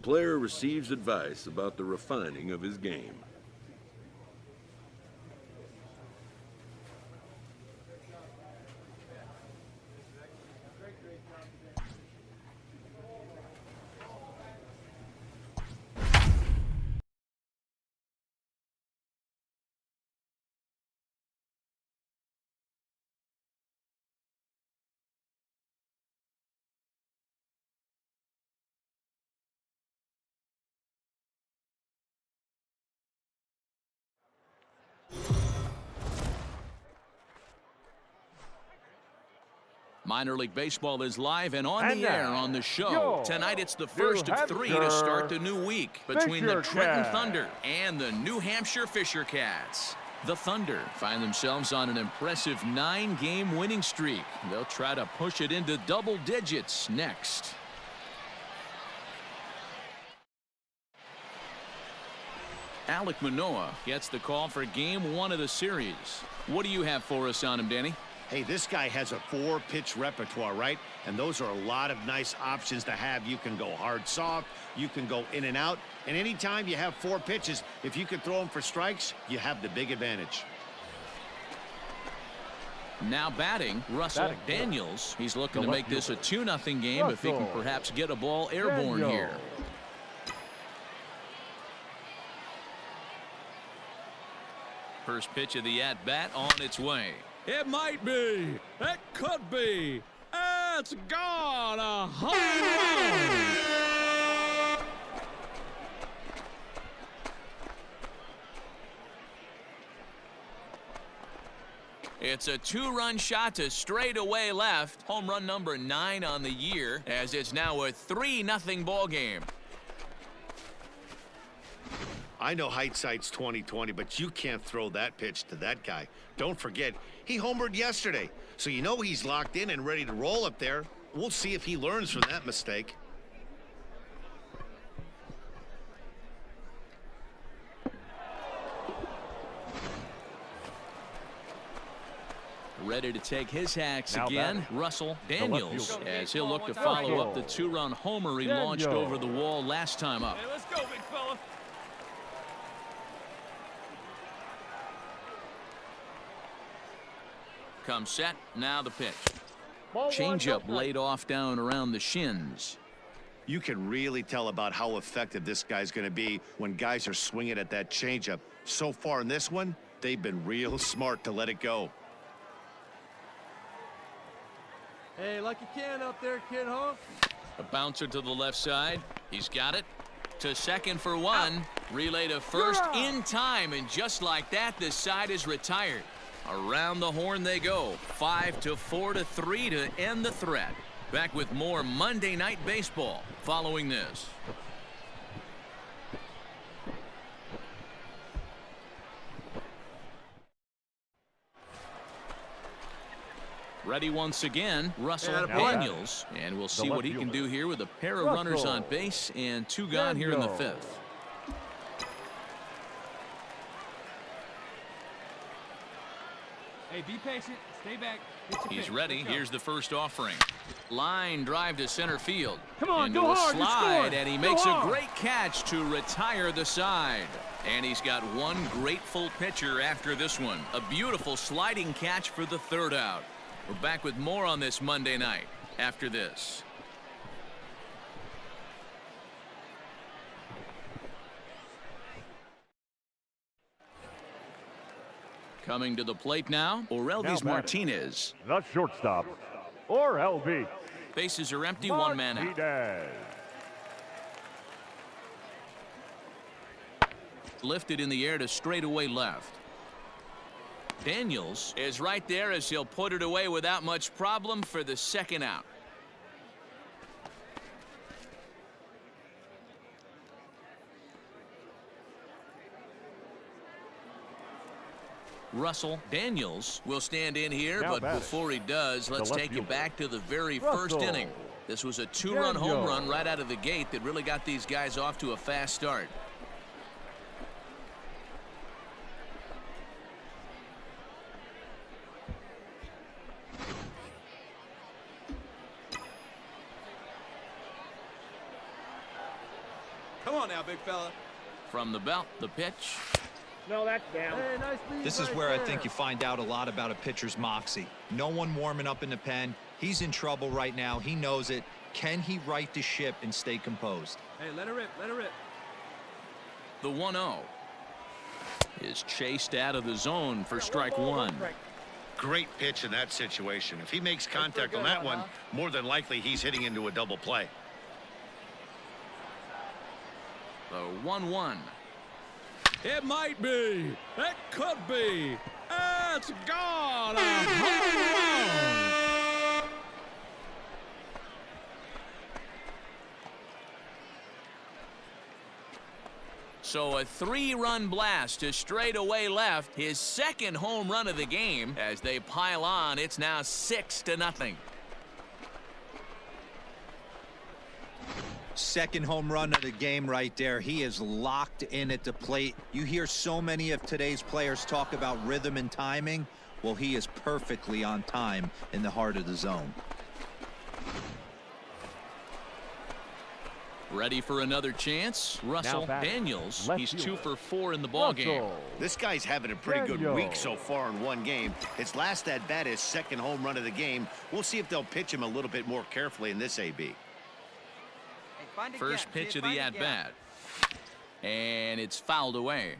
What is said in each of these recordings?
player receives advice about the refining of his game. Minor League Baseball is live and on the air on the show. Tonight it's the first of three to start the new week between the Trenton Thunder and the New Hampshire Fisher Cats. The Thunder find themselves on an impressive 9-game winning streak. They'll try to push it into double digits next. Alek Manoah gets the call for game 1 of the series. What do you have for us on him, Danny? Hey, this guy has a 4-pitch repertoire, right? And those are a lot of nice options to have. You can go hard, soft. You can go in and out. And anytime you have 4 pitches, if you can throw them for strikes, you have the big advantage. Now batting, Russell Daniels. He's looking to make this a 2-0 game if he can perhaps get a ball airborne here. First pitch of the at-bat on its way. It might be. It could be. It's gone. A home run. It's a 2-run shot to straightaway left. Home run number 9 on the year, as it's now a 3-0 ball game. I know hindsight's 20/20, but you can't throw that pitch to that guy. Don't forget, he homered yesterday, so you know he's locked in and ready to roll up there. We'll see if he learns from that mistake. Ready to take his hacks again, Russell Daniels, as he'll look to follow up the 2-run homer he launched over the wall last time up. Hey, let's go, big fella. Comes set, now the pitch. Changeup laid off down around the shins. You can really tell about how effective this guy's going to be when guys are swinging at that changeup. So far in this one, they've been real smart to let it go. Hey, like you can up there, kid, huh? A bouncer to the left side. He's got it. To second for 1. Relay to first in time, and just like that, the side is retired. Around the horn they go. 5-4-3 to end the threat. Back with more Monday Night Baseball following this. Ready once again, Russell Daniels. And we'll see what he can do here with a pair of runners on base and 2 gone here in the 5th. Hey, be patient. Stay back. He's ready. Here's the first offering. Line drive to center field. Come on, into go a hard. slide, and he makes a great catch to retire the side. And he's got one grateful pitcher after this one. A beautiful sliding catch for the 3rd out. We're back with more on this Monday night after this. Coming to the plate now, Orelvis Martinez. The shortstop, Orelvis. Bases are empty, 1 man out. Lifted in the air to straightaway left. Daniels is right there as he'll put it away without much problem for the 2nd out. Russell Daniels will stand in here, but before he does, let's take you back to the very first inning. This was a 2-run home run right out of the gate that really got these guys off to a fast start. Come on now, big fella. From the belt, the pitch. No, that's down. Hey, nice this is where I think you find out a lot about a pitcher's moxie. No one warming up in the pen. He's in trouble right now. He knows it. Can he right the ship and stay composed? Hey, let her rip, let her rip. The 1-0 is chased out of the zone for strike one. Great pitch in that situation. If he makes contact on that one, more than likely he's hitting into a double play. The 1-1. It might be. It could be. It's gone. A home run. So a 3-run blast to straightaway left, his second home run of the game. As they pile on, it's now 6-0. Second home run of the game right there. He is locked in at the plate. You hear so many of today's players talk about rhythm and timing. Well, he is perfectly on time in the heart of the zone. Ready for another chance? Russell Daniels. He's 2 for 4 in the ballgame. This guy's having a pretty good week so far in one game. His last at bat is second home run of the game. We'll see if they'll pitch him a little bit more carefully in this AB. First pitch of the at-bat. And it's fouled away.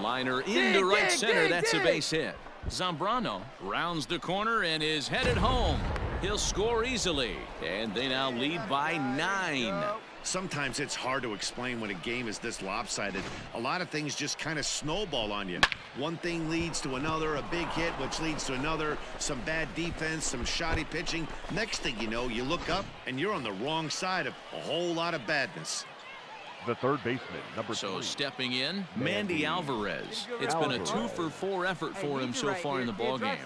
Liner into right center. That's a base hit. Zambrano rounds the corner and is headed home. He'll score easily, and they now lead by 9. Sometimes it's hard to explain when a game is this lopsided. A lot of things just kind of snowball on you. One thing leads to another, a big hit, which leads to another, some bad defense, some shoddy pitching. Next thing you know, you look up, and you're on the wrong side of a whole lot of badness. The third baseman, number 3. So stepping in, Mandy Alvarez. It's been a 2 for 4 effort for him so far in the ballgame.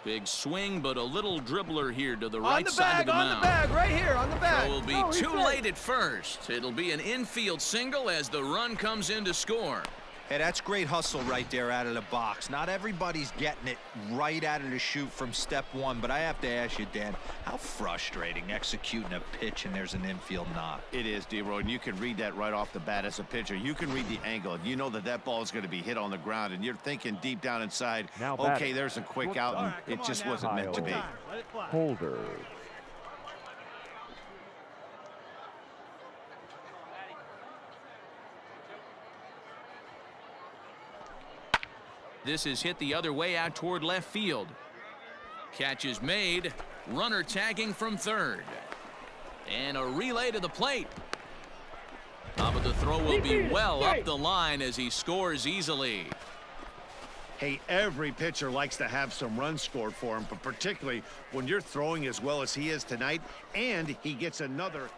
Big swing, but a little dribbler here to the right side of the mound. On the bag, right here, on the bag. Throw will be too late at first. It'll be an infield single as the run comes in to score. Hey, that's great hustle right there out of the box. Not everybody's getting it right out of the chute from step one, but I have to ask you, Dan, how frustrating executing a pitch and there's an infield knock. It is, D-Roy, and you can read that right off the bat as a pitcher. You can read the angle, and you know that that ball is going to be hit on the ground, and you're thinking deep down inside, okay, there's a quick out, and it just wasn't meant to be. Holder. This is hit the other way out toward left field. Catch is made. Runner tagging from third. And a relay to the plate. But the throw will be well up the line as he scores easily. Hey, every pitcher likes to have some runs scored for him, but particularly when you're throwing as well as he is tonight, and he gets another.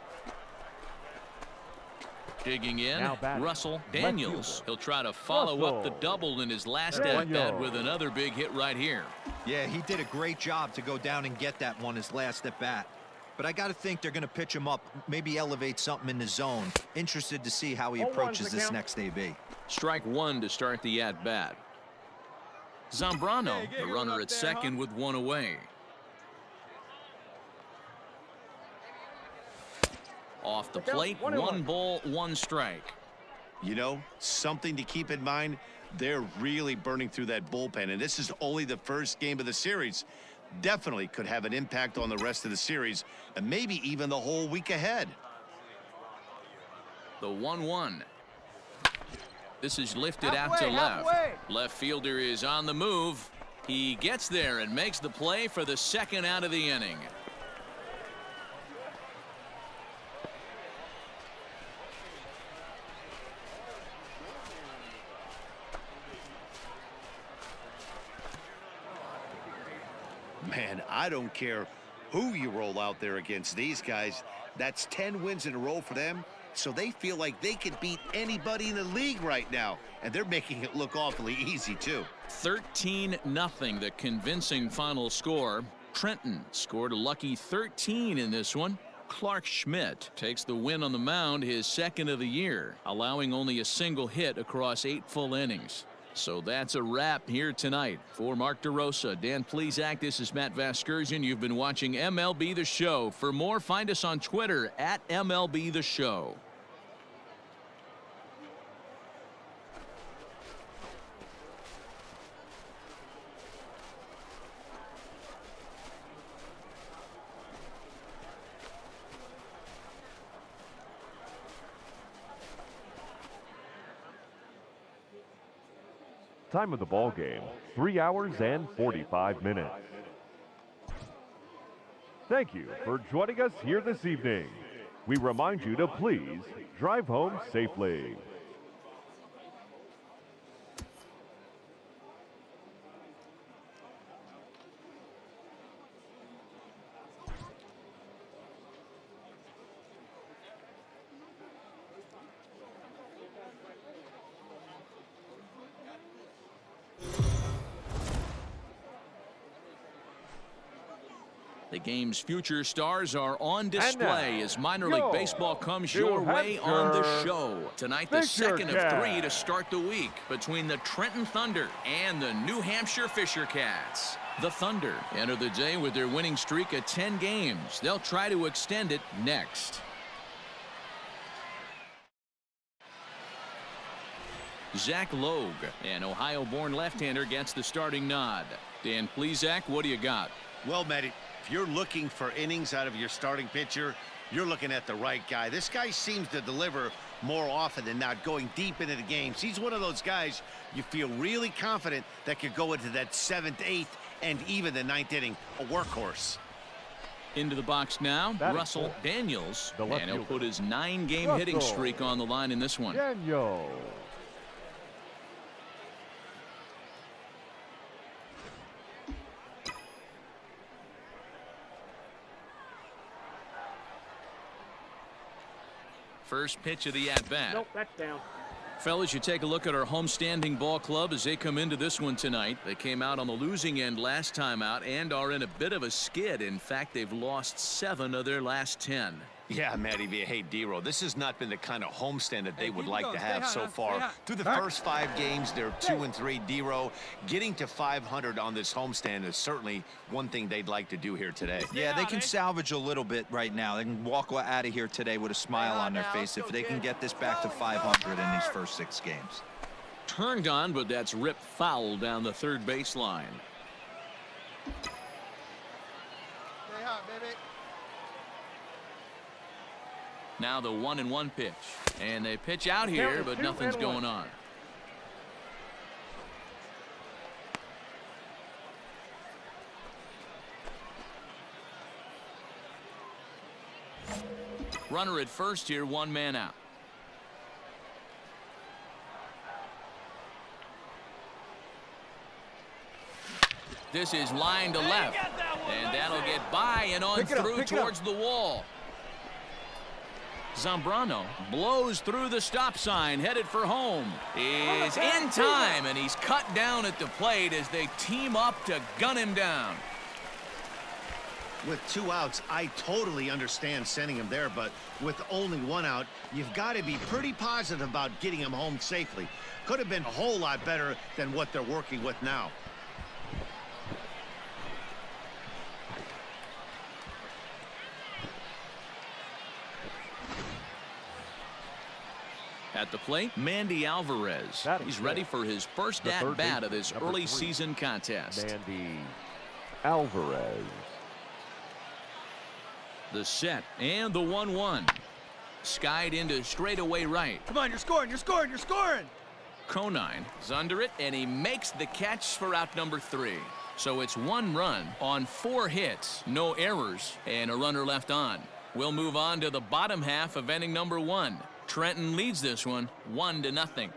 Digging in, Russell Daniels. He'll try to follow up the double in his last at-bat with another big hit right here. Yeah, he did a great job to go down and get that one his last at-bat. But I got to think they're going to pitch him up, maybe elevate something in the zone. Interested to see how he approaches this next AB. Strike one to start the at-bat. Zambrano, the runner at second with one away. Off the plate, 1 ball, 1 strike. You know, something to keep in mind, they're really burning through that bullpen, and this is only the first game of the series. Definitely could have an impact on the rest of the series, and maybe even the whole week ahead. The 1-1. This is lifted out to left. Left fielder is on the move. He gets there and makes the play for the second out of the inning. Man, I don't care who you roll out there against these guys. That's 10 wins in a row for them, so they feel like they can beat anybody in the league right now, and they're making it look awfully easy too. 13-0, the convincing final score. Trenton scored a lucky 13 in this one. Clark Schmidt takes the win on the mound, his second of the year, allowing only a single hit across 8 full innings. So that's a wrap here tonight. For Mark DeRosa, Dan Plesac, this is Matt Vasgersian. You've been watching MLB The Show. For more, find us on Twitter at MLB The Show. Time of the ball game, 3 hours and 45 minutes. Thank you for joining us here this evening. We remind you to please drive home safely. The game's future stars are on display as minor league baseball comes your way on the show. Tonight, the second of 3 to start the week between the Trenton Thunder and the New Hampshire Fisher Cats. The Thunder enter the day with their winning streak of 10 games. They'll try to extend it next. Zach Logue, an Ohio-born left-hander, gets the starting nod. Dan Plesac, what do you got? Well, Matt, if you're looking for innings out of your starting pitcher, you're looking at the right guy. This guy seems to deliver more often than not, going deep into the games. He's one of those guys you feel really confident that could go into that 7th, 8th, and even the 9th inning, a workhorse. Into the box now, Russell Daniels, and he'll put his 9-game hitting streak on the line in this one. Daniel. First pitch of the at-bat. Nope, that's down. Fellas, you take a look at our homestanding ball club as they come into this one tonight. They came out on the losing end last time out and are in a bit of a skid. In fact, they've lost 7 of their last 10. Yeah, Matty V. Hey, D-Row, this has not been the kind of homestand that they would like to have so far. Through the first 5 games, they're 2-3. D-Row, getting to 500 on this homestand is certainly one thing they'd like to do here today. Yeah, they can salvage a little bit right now. They can walk out of here today with a smile on their face if they can get this back to 500 in these first 6 games. Turned on, but that's ripped foul down the third baseline. Stay hot, baby. Now the 1-1 pitch. And they pitch out here, but nothing's going on. Runner at first here, 1 man out. This is line to left. And that'll get by and on through towards the wall. Zambrano blows through the stop sign, headed for home. Is in time, and he's cut down at the plate as they team up to gun him down. With 2 outs, I totally understand sending him there, but with only 1 out, you've got to be pretty positive about getting him home safely. Could have been a whole lot better than what they're working with now. At the plate, Mandy Alvarez. He's ready for his first at-bat of this early season contest. Mandy Alvarez. The set and the 1-1. Skied into straightaway right. Come on, you're scoring, you're scoring, you're scoring. Conine is under it, and he makes the catch for out number 3. So it's 1 run on 4 hits, no errors, and a runner left on. We'll move on to the bottom half of inning number 1. Trenton leads this one 1-0.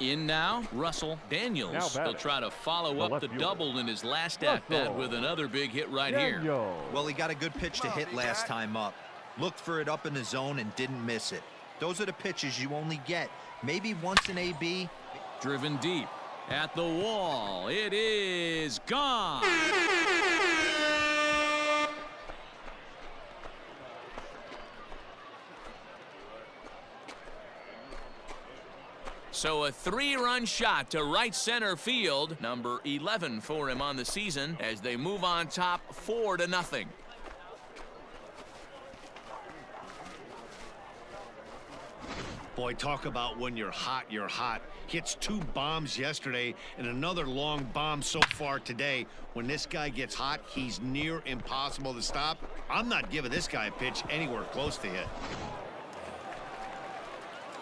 In now, Russell Daniels. He'll try to follow up the double in his last at-bat with another big hit right here. Well, he got a good pitch to hit last time up. Looked for it up in the zone and didn't miss it. Those are the pitches you only get maybe once in AB. Driven deep at the wall. It is gone. So a 3-run shot to right center field, number 11 for him on the season, as they move on top 4-0. Boy, talk about when you're hot, you're hot. Hits 2 bombs yesterday and another long bomb so far today. When this guy gets hot, he's near impossible to stop. I'm not giving this guy a pitch anywhere close to hit.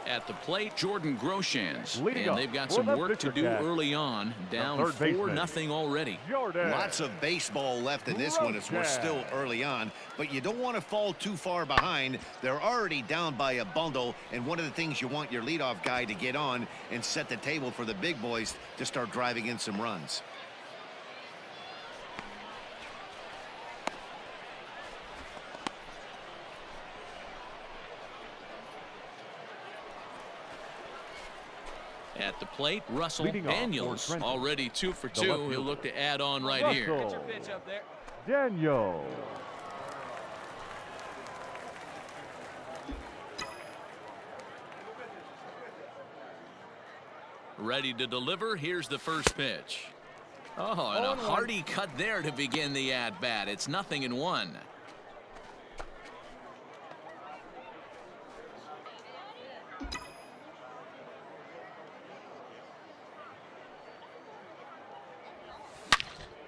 At the plate, Jordan Groshans. Leading and they've got some work to do early on, down 4-0 already. Lots of baseball left in this one as we're still early on, but you don't want to fall too far behind. They're already down by a bundle, and one of the things you want your leadoff guy to get on and set the table for the big boys to start driving in some runs. At the plate, Russell Daniels, already 2 for 2. He'll look to add on right here. Get your pitch up there. Daniel. Ready to deliver. Here's the first pitch. Oh, and a hearty cut there to begin the at-bat. It's 0-1.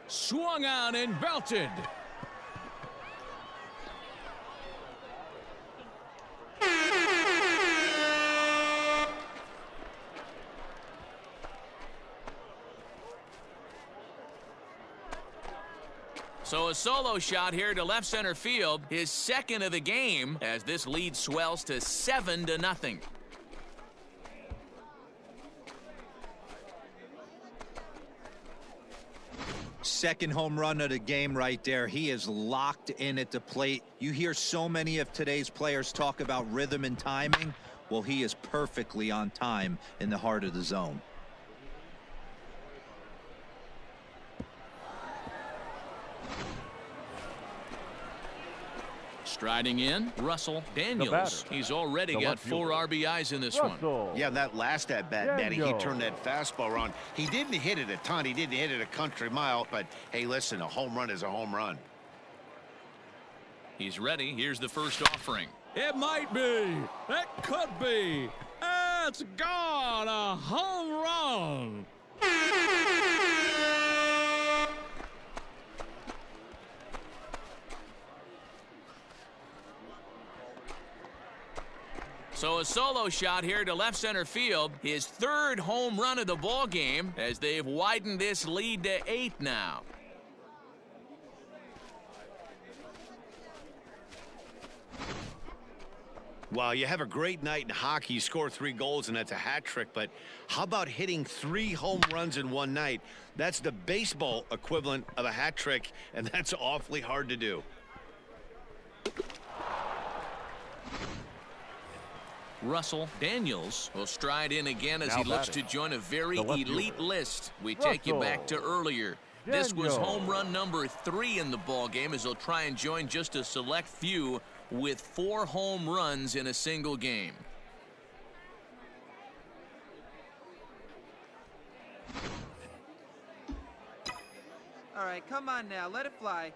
Swung on and belted. So a solo shot here to left center field, his second of the game, as this lead swells to 7-0. Second home run of the game right there. He is locked in at the plate. You hear so many of today's players talk about rhythm and timing. Well, he is perfectly on time in the heart of the zone. Striding in, Russell Daniels. He's already got 4 RBIs in this one. Yeah, that last at-bat, Manny, he turned that fastball around. He didn't hit it a ton. He didn't hit it a country mile, but hey, listen, a home run is a home run. He's ready. Here's the first offering. It might be. It could be. It's gone. A home run. So a solo shot here to left center field, his 3rd home run of the ball game, as they've widened this lead to 8 now. Wow, you have a great night in hockey. You score 3 goals, and that's a hat trick. But how about hitting 3 home runs in one night? That's the baseball equivalent of a hat trick, and that's awfully hard to do. Russell Daniels will stride in again as he looks to join a very elite list. We take you back to earlier. This was home run number 3 in the ball game, as he'll try and join just a select few with 4 home runs in a single game. All right, come on now, let it fly.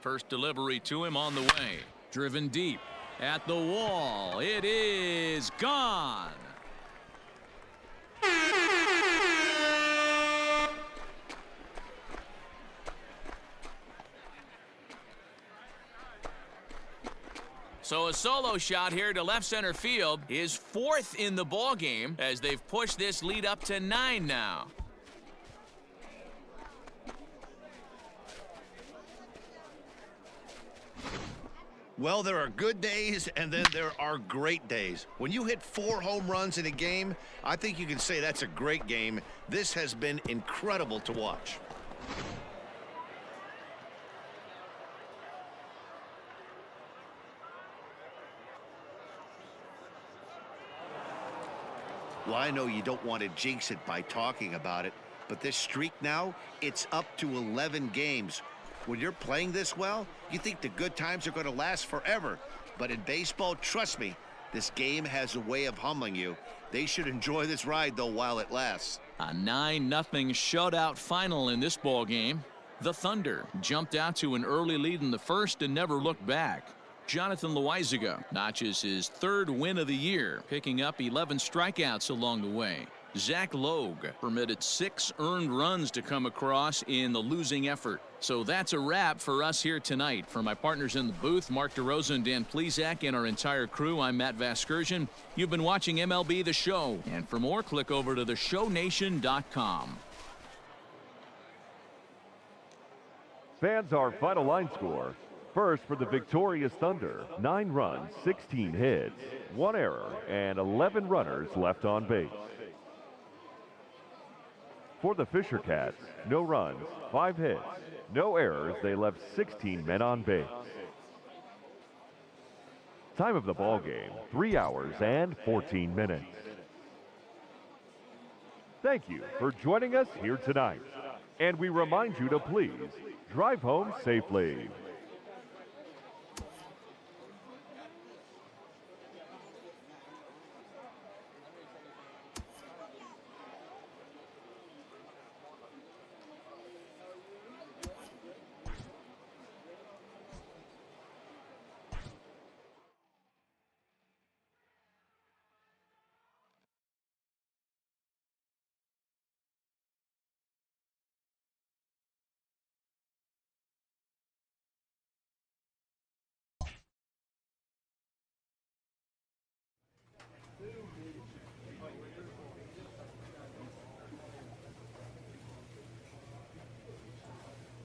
First delivery to him on the way. Driven deep at the wall. It is gone. So a solo shot here to left center field, his 4th in the ball game, as they've pushed this lead up to 9 now. Well, there are good days, and then there are great days. When you hit 4 home runs in a game, I think you can say that's a great game. This has been incredible to watch. Well, I know you don't want to jinx it by talking about it, but this streak now, it's up to 11 games. When you're playing this well, you think the good times are going to last forever. But in baseball, trust me, this game has a way of humbling you. They should enjoy this ride, though, while it lasts. A 9-0 shutout final in this ball game. The Thunder jumped out to an early lead in the first and never looked back. Jonathan Loizaga notches his 3rd win of the year, picking up 11 strikeouts along the way. Zach Logue permitted 6 earned runs to come across in the losing effort. So that's a wrap for us here tonight. For my partners in the booth, Mark DeRosa and Dan Plesac, and our entire crew, I'm Matt Vasgersian. You've been watching MLB The Show. And for more, click over to theshownation.com. Fans, our final line score. First for the victorious Thunder, 9 runs, 16 hits, 1 error, and 11 runners left on base. For the Fisher Cats, no runs, 5 hits, no errors. They left 16 men on base. Time of the ball game, 3 hours and 14 minutes. Thank you for joining us here tonight. And we remind you to please drive home safely.